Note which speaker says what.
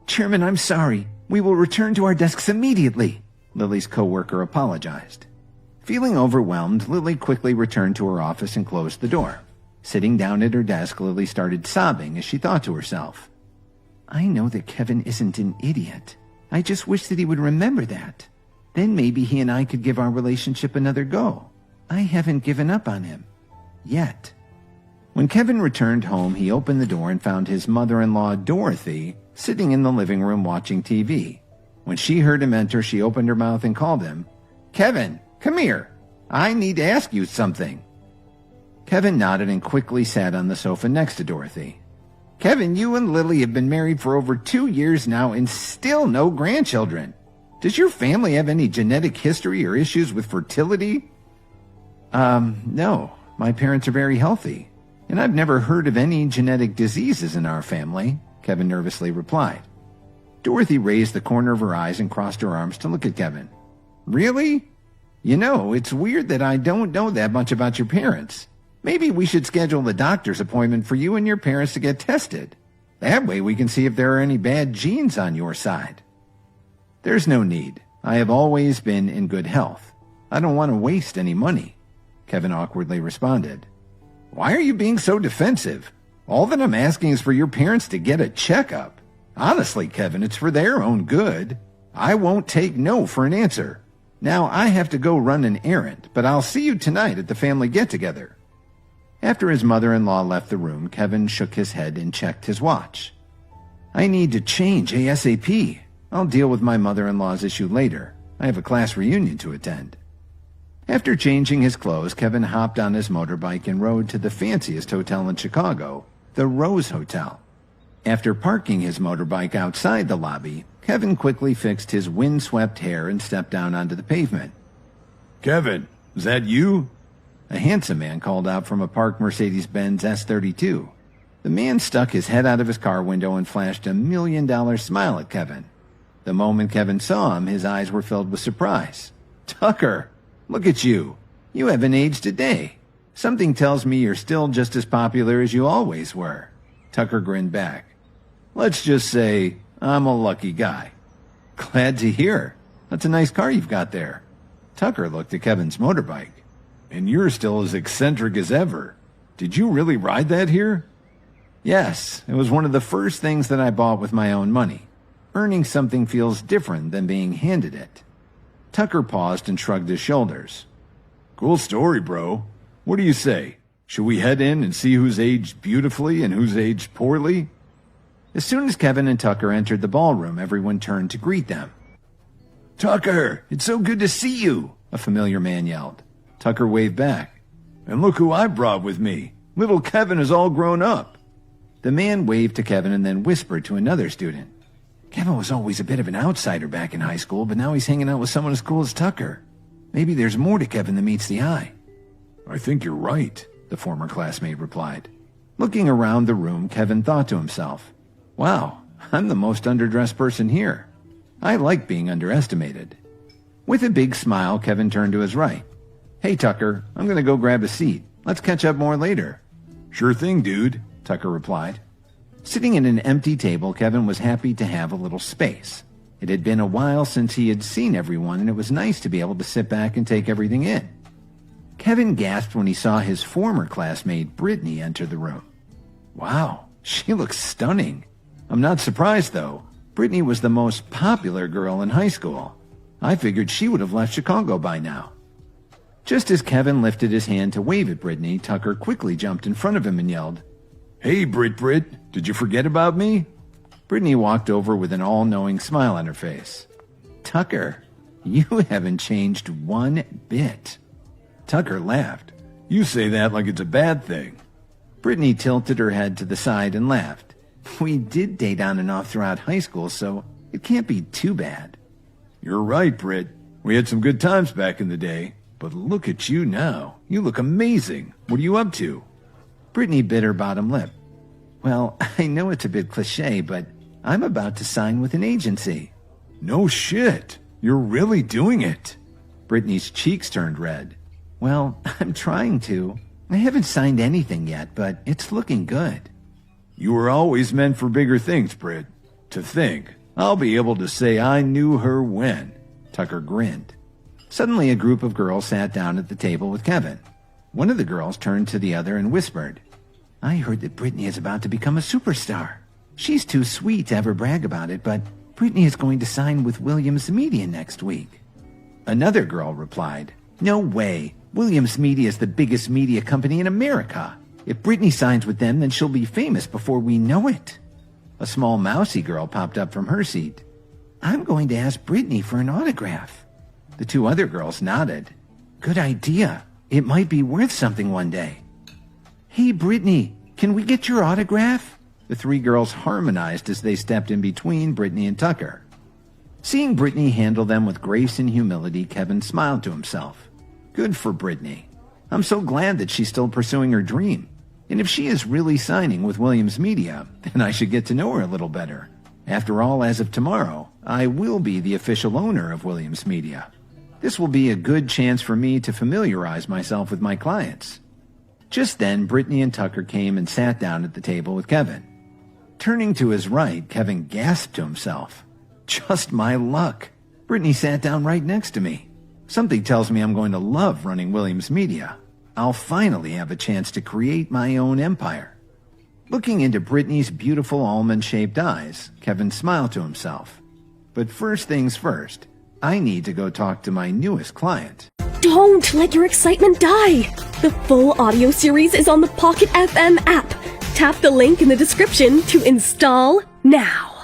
Speaker 1: Chairman, I'm sorry. We will return to our desks immediately, Lily's coworker apologized. Feeling overwhelmed, Lily quickly returned to her office and closed the door. Sitting down at her desk, Lily started sobbing as she thought to herself, I know that Kevin isn't an idiot. I just wish that he would remember that. Then maybe he and I could give our relationship another go. I haven't given up on him. Yet. When Kevin returned home, he opened the door and found his mother-in-law, Dorothy, sitting in the living room watching TV. When she heard him enter, she opened her mouth and called him, Kevin, come here. I need to ask you something. Kevin nodded and quickly sat on the sofa next to Dorothy. Kevin, you and Lily have been married for over 2 years now and still no grandchildren. Does your family have any genetic history or issues with fertility? No. My parents are very healthy, and I've never heard of any genetic diseases in our family, Kevin nervously replied. Dorothy raised the corner of her eyes and crossed her arms to look at Kevin. Really? You know, it's weird that I don't know that much about your parents. Maybe we should schedule a doctor's appointment for you and your parents to get tested. That way we can see if there are any bad genes on your side. There's no need. I have always been in good health. I don't want to waste any money, Kevin awkwardly responded. Why are you being so defensive? All that I'm asking is for your parents to get a checkup. Honestly, Kevin, it's for their own good. I won't take no for an answer. Now I have to go run an errand, but I'll see you tonight at the family get-together. After his mother-in-law left the room, Kevin shook his head and checked his watch. I need to change ASAP. I'll deal with my mother-in-law's issue later. I have a class reunion to attend. After changing his clothes, Kevin hopped on his motorbike and rode to the fanciest hotel in Chicago, the Rose Hotel. After parking his motorbike outside the lobby, Kevin quickly fixed his wind-swept hair and stepped down onto the pavement. Kevin, is that you? A handsome man called out from a parked Mercedes-Benz S32. The man stuck his head out of his car window and flashed $1 million smile at Kevin. The moment Kevin saw him, his eyes were filled with surprise. Tucker, look at you. You haven't aged a day. Something tells me you're still just as popular as you always were. Tucker grinned back. Let's just say I'm a lucky guy. Glad to hear. That's a nice car you've got there. Tucker looked at Kevin's motorbike. And you're still as eccentric as ever. Did you really ride that here? Yes, it was one of the first things that I bought with my own money. Earning something feels different than being handed it. Tucker paused and shrugged his shoulders. Cool story, bro. What do you say? Should we head in and see who's aged beautifully and who's aged poorly? As soon as Kevin and Tucker entered the ballroom, everyone turned to greet them. Tucker, it's so good to see you, a familiar man yelled. Tucker waved back. And look who I brought with me. Little Kevin is all grown up. The man waved to Kevin and then whispered to another student. Kevin was always a bit of an outsider back in high school, but now he's hanging out with someone as cool as Tucker. Maybe there's more to Kevin than meets the eye. I think you're right, the former classmate replied. Looking around the room, Kevin thought to himself, wow, I'm the most underdressed person here. I like being underestimated. With a big smile, Kevin turned to his right. Hey, Tucker, I'm going to go grab a seat. Let's catch up more later. Sure thing, dude, Tucker replied. Sitting at an empty table, Kevin was happy to have a little space. It had been a while since he had seen everyone, and it was nice to be able to sit back and take everything in. Kevin gasped when he saw his former classmate, Britney, enter the room. Wow, she looks stunning. I'm not surprised, though. Britney was the most popular girl in high school. I figured she would have left Chicago by now. Just as Kevin lifted his hand to wave at Britney, Tucker quickly jumped in front of him and yelled, Hey, Brit, did you forget about me? Britney walked over with an all-knowing smile on her face. Tucker, you haven't changed one bit. Tucker laughed. You say that like it's a bad thing. Britney tilted her head to the side and laughed. We did date on and off throughout high school, so it can't be too bad. You're right, Brit. We had some good times back in the day. But look at you now. You look amazing. What are you up to? Britney bit her bottom lip. Well, I know it's a bit cliche, but I'm about to sign with an agency. No shit. You're really doing it. Britney's cheeks turned red. Well, I'm trying to. I haven't signed anything yet, but it's looking good. You were always meant for bigger things, Brit. To think, I'll be able to say I knew her when. Tucker grinned. Suddenly, a group of girls sat down at the table with Kevin. One of the girls turned to the other and whispered, I heard that Britney is about to become a superstar. She's too sweet to ever brag about it, but Britney is going to sign with Williams Media next week. Another girl replied, No way. Williams Media is the biggest media company in America. If Britney signs with them, then she'll be famous before we know it. A small mousy girl popped up from her seat. I'm going to ask Britney for an autograph. The two other girls nodded. Good idea. It might be worth something one day. Hey, Britney, can we get your autograph? The three girls harmonized as they stepped in between Britney and Tucker. Seeing Britney handle them with grace and humility, Kevin smiled to himself. Good for Britney. I'm so glad that she's still pursuing her dream. And if she is really signing with Williams Media, then I should get to know her a little better. After all, as of tomorrow, I will be the official owner of Williams Media. This will be a good chance for me to familiarize myself with my clients. Just then, Britney and Tucker came and sat down at the table with Kevin. Turning to his right, Kevin gasped to himself. Just my luck. Britney sat down right next to me. Something tells me I'm going to love running Williams Media. I'll finally have a chance to create my own empire. Looking into Britney's beautiful almond-shaped eyes, Kevin smiled to himself. But first things first, I need to go talk to my newest client.
Speaker 2: Don't let your excitement die! The full audio series is on the Pocket FM app. Tap the link in the description to install now.